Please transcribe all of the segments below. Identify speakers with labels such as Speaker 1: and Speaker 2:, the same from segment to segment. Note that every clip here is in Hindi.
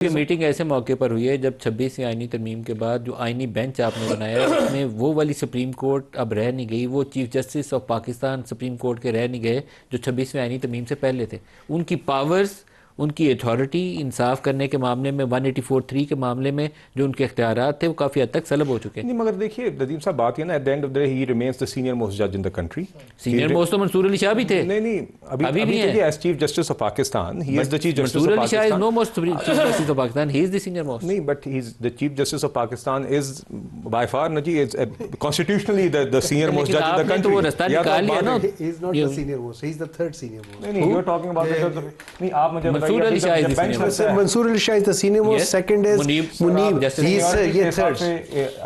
Speaker 1: ये मीटिंग ऐसे मौके पर हुई है जब 26वीं आईनी तरमीम के बाद जो आईनी बेंच आपने बनाया उसमें वो वाली सुप्रीम कोर्ट अब रह नहीं गई, वो chief justice of Pakistan supreme court के रह नहीं गए जो 26वीं आईनी तरमीम से पहले थे। उनकी पावर्स, उनकी अथॉरिटी इंसाफ करने के मामले में 184(3) के मामले में जो उनके इख्तियारात थे वो काफ़ी हद तक सलब हो चुके हैं।
Speaker 2: नहीं मगर देखिए नदीम साहब, बात ये ना, at the end of the day he remains the senior most जज in the country.
Speaker 1: Senior most तो मंसूर अली शाह भी थे।
Speaker 2: नहीं अभी भी है as chief justice of Pakistan. He is the chief justice
Speaker 1: Mansoor
Speaker 2: of
Speaker 1: Ali Shah is
Speaker 2: Pakistan.
Speaker 1: No most chief justice of Pakistan, he is the senior most.
Speaker 2: नहीं, but he is the chief justice of Pakistan is by far न जी, is constitutionally the senior most जज इन द कंट्री।
Speaker 1: वो रास्ता निकाल लिया ना।
Speaker 3: He is not the senior most. He is the third senior most.
Speaker 2: नहीं, यू आर टॉकिंग अबाउट नहीं, आप मुझे
Speaker 1: Mansoor Ali Shah is the senior.
Speaker 3: Mansoor Ali Shah is the senior most.
Speaker 1: Yes.
Speaker 3: Second is Muneeb. He is ये third.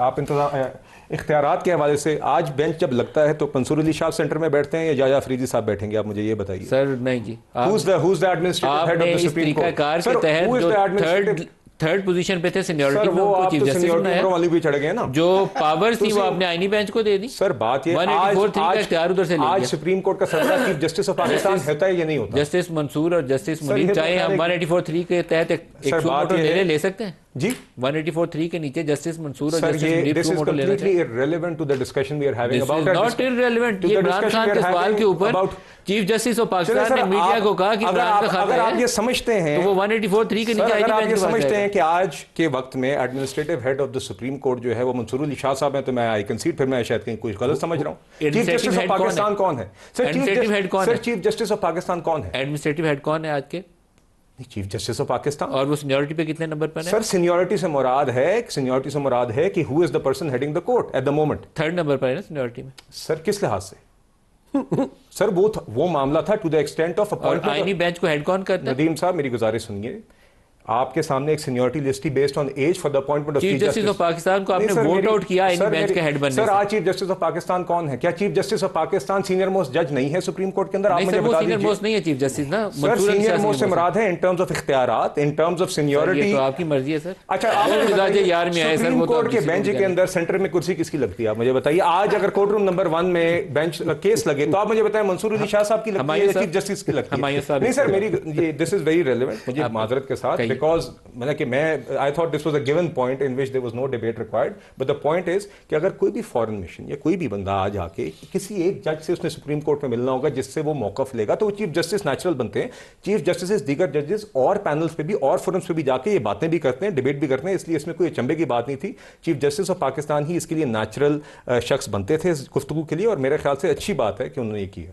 Speaker 2: आप इंतजाम इख्तियारात के हवाले से आज बेंच जब लगता है तो मंसूर अली शाह सेंटर में बैठते हैं या जाया अफरीदी साहब बैठेंगे? आप मुझे ये बताइए
Speaker 1: सर। नहीं जी,
Speaker 2: who's the administrative head of the Supreme Court?
Speaker 1: Car के तहत जो थर्ड पोजीशन पे थे सीनियरिटी में, उनको चीफ जस्टिस बनाया।
Speaker 2: वाली भी चढ़ गए ना,
Speaker 1: जो पावर्स थी वो आपने आईनी बेंच को दे दी।
Speaker 2: सर बात ये
Speaker 1: आज उधर से
Speaker 2: आज सुप्रीम कोर्ट का सदर चीफ जस्टिस ऑफ पाकिस्तान होता है या नहीं होता?
Speaker 1: जस्टिस मंसूर और जस्टिस मुनीब, चाहे हम 184(3) के तहत एक ले सकते हैं
Speaker 2: जी।
Speaker 1: 184(3) के नीचे जस्टिस मंसूर और
Speaker 2: सर
Speaker 1: जस्टिस
Speaker 2: ये
Speaker 1: मुनीब
Speaker 2: दिस
Speaker 1: को
Speaker 2: इज
Speaker 1: मोटो लेना
Speaker 2: completely irrelevant to the discussion we are having about
Speaker 1: not irrelevant. ये इमरान खान के सवाल के ऊपर चीफ जस्टिस ऑफ पाकिस्तान ने मीडिया को कहा कि
Speaker 2: अगर आप ये समझते हैं
Speaker 1: तो वो 184(3) के नीचे
Speaker 2: अगर आप ये समझते हैं कि आज के वक्त में administrative head of the supreme court जो है वो मंसूर अली शाह साहब हैं, तो मैं आई कंसीड, फिर मैं शायद कहीं कुछ गलत समझ रहा हूं। चीफ जस्टिस ऑफ पाकिस्तान कौन है? Sir chief justice of Pakistan कौन है?
Speaker 1: एडमिनिस्ट्रेटिव हेड कौन है आज के?
Speaker 2: Chief justice of Pakistan.
Speaker 1: और वो सीनियरिटी पे कितने नंबर पर है?
Speaker 2: सर सीनियरिटी से मुराद है कि who is the person heading the court at the moment.
Speaker 1: Third number पर है ना सीनियरिटी में।
Speaker 2: सर किस लिहाज से? सर वो मामला था to the extent of appointment.
Speaker 1: आईनी बेंच को हेड कौन करता है?
Speaker 2: नदीम साहब मेरी गुजारिश सुनिए, आपके सामने एक seniority list based on age for the appointment of
Speaker 1: chief justice of Pakistan को आपने वोट आउट किया आईनी बेंच के हेड बनने से।
Speaker 2: सर आज चीफ जस्टिस ऑफ पाकिस्तान कौन है? क्या chief justice of Pakistan senior most जज नहीं है सुप्रीम कोर्ट के अंदर? आप मुझे बता दीजिए।
Speaker 1: सीनियर मोस्ट नहीं है चीफ जस्टिस ना।
Speaker 2: सर सीनियर मोस्ट से मुराद है इन टर्म्स ऑफ इख्तियारात, इन टर्म्स ऑफ सीनियरिटी।
Speaker 1: तो आपकी मर्जी है सर।
Speaker 2: अच्छा, यार में आए सुप्रीम कोर्ट के बेंच के अंदर सेंटर में कुर्सी किसकी लगती है? आप मुझे बताइए। आज अगर कोर्ट रूम नंबर 1 में बेंच केस लगे तो आप मुझे बताएं मंसूर अली शाह साहब की लगती है या चीफ जस्टिस की लगती है? नहीं सर, मेरी ये दिस इज वेरी रेलेवेंट, मुझे माजरत के साथ, because I thought this was a given point in which there was no debate required, but the point is कि अगर कोई भी फॉरेन मिशन या कोई भी बंदा आ जाके किसी एक जज से उसने सुप्रीम कोर्ट में मिलना होगा जिससे वो मौकफ लेगा, तो वो चीफ जस्टिस नेचुरल बनते हैं। चीफ जस्टिस दीगर जजेस और पैनल्स पे भी और फोरम्स पे भी जाके ये बातें भी करते हैं, डिबेट भी करते हैं, इसलिए इसमें कोई अचंभे की बात नहीं थी। चीफ जस्टिस ऑफ पाकिस्तान ही इसके लिए नेचुरल शख्स बनते थे इस गुफ्तगू के लिए, और मेरे ख्याल से अच्छी बात है कि उन्होंने ये किया।